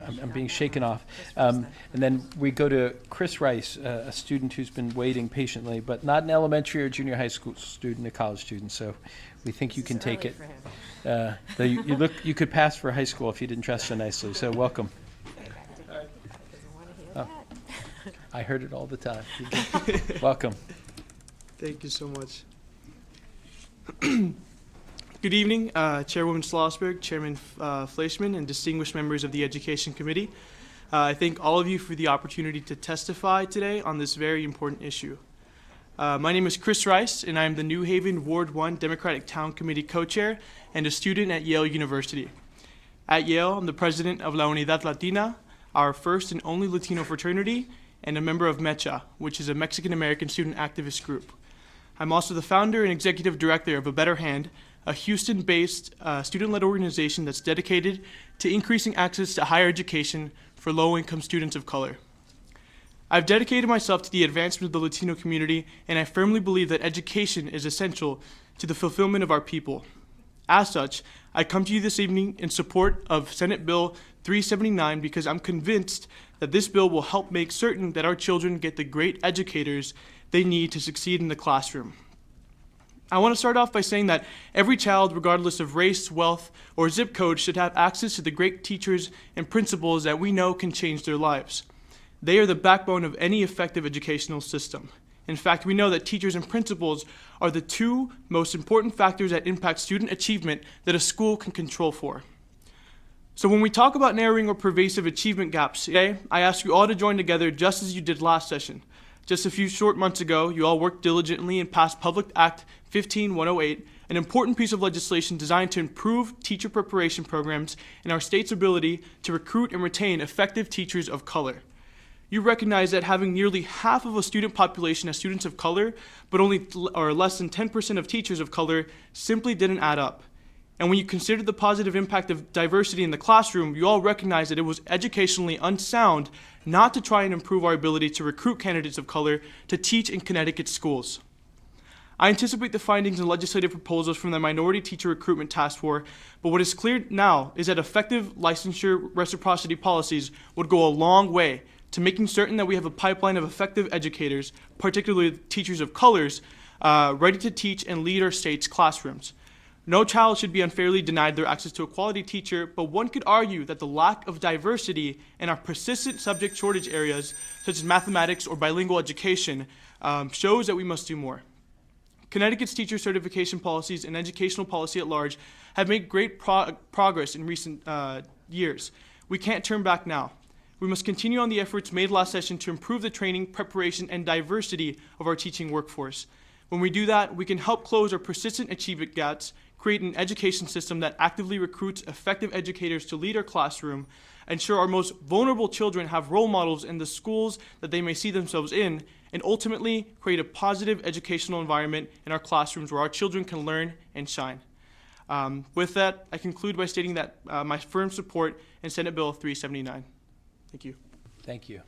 I'm being shaken off. And then we go to Chris Rice, a student who's been waiting patiently, but not an elementary or junior high school student, a college student. So we think you can take it. You could pass for high school if you didn't dress so nicely. So welcome. Oh, I heard it all the time. Welcome. Thank you so much. Good evening, Chairwoman Schlossberg, Chairman Fleischman, and distinguished members of the Education Committee. I thank all of you for the opportunity to testify today on this very important issue. My name is Chris Rice, and I am the New Haven Ward 1 Democratic Town Committee co-chair and a student at Yale University. At Yale, I'm the president of La Unidad Latina, our first and only Latino fraternity, and a member of MEChA, which is a Mexican-American student activist group. I'm also the founder and executive director of A Better Hand, a Houston-based student-led organization that's dedicated to increasing access to higher education for low-income students of color. I've dedicated myself to the advancement of the Latino community, and I firmly believe that education is essential to the fulfillment of our people. As such, I come to you this evening in support of Senate Bill 379 because I'm convinced that this bill will help make certain that our children get the great educators they need to succeed in the classroom. I want to start off by saying that every child, regardless of race, wealth, or zip code, should have access to the great teachers and principals that we know can change their lives. They are the backbone of any effective educational system. In fact, we know that teachers and principals are the two most important factors that impact student achievement that a school can control for. So when we talk about narrowing or pervasive achievement gaps today, I ask you all to join together just as you did last session. Just a few short months ago, you all worked diligently and passed Public Act 15108, an important piece of legislation designed to improve teacher preparation programs and our state's ability to recruit and retain effective teachers of color. You recognize that having nearly half of a student population as students of color, but only or less than 10% of teachers of color simply didn't add up. And when you consider the positive impact of diversity in the classroom, you all recognize that it was educationally unsound not to try and improve our ability to recruit candidates of color to teach in Connecticut schools. I anticipate the findings and legislative proposals from the Minority Teacher Recruitment Task Force, but what is clear now is that effective licensure reciprocity policies would go a long way to making certain that we have a pipeline of effective educators, particularly teachers of colors, ready to teach and lead our state's classrooms. No child should be unfairly denied their access to a quality teacher, but one could argue that the lack of diversity in our persistent subject shortage areas, such as mathematics or bilingual education, shows that we must do more. Connecticut's teacher certification policies and educational policy at large have made great progress in recent years. We can't turn back now. We must continue on the efforts made last session to improve the training, preparation, and diversity of our teaching workforce. When we do that, we can help close our persistent achievement gaps, create an education system that actively recruits effective educators to lead our classroom, ensure our most vulnerable children have role models in the schools that they may see themselves in, and ultimately create a positive educational environment in our classrooms where our children can learn and shine. With that, I conclude by stating that my firm support in Senate Bill 379. Thank you. Thank you.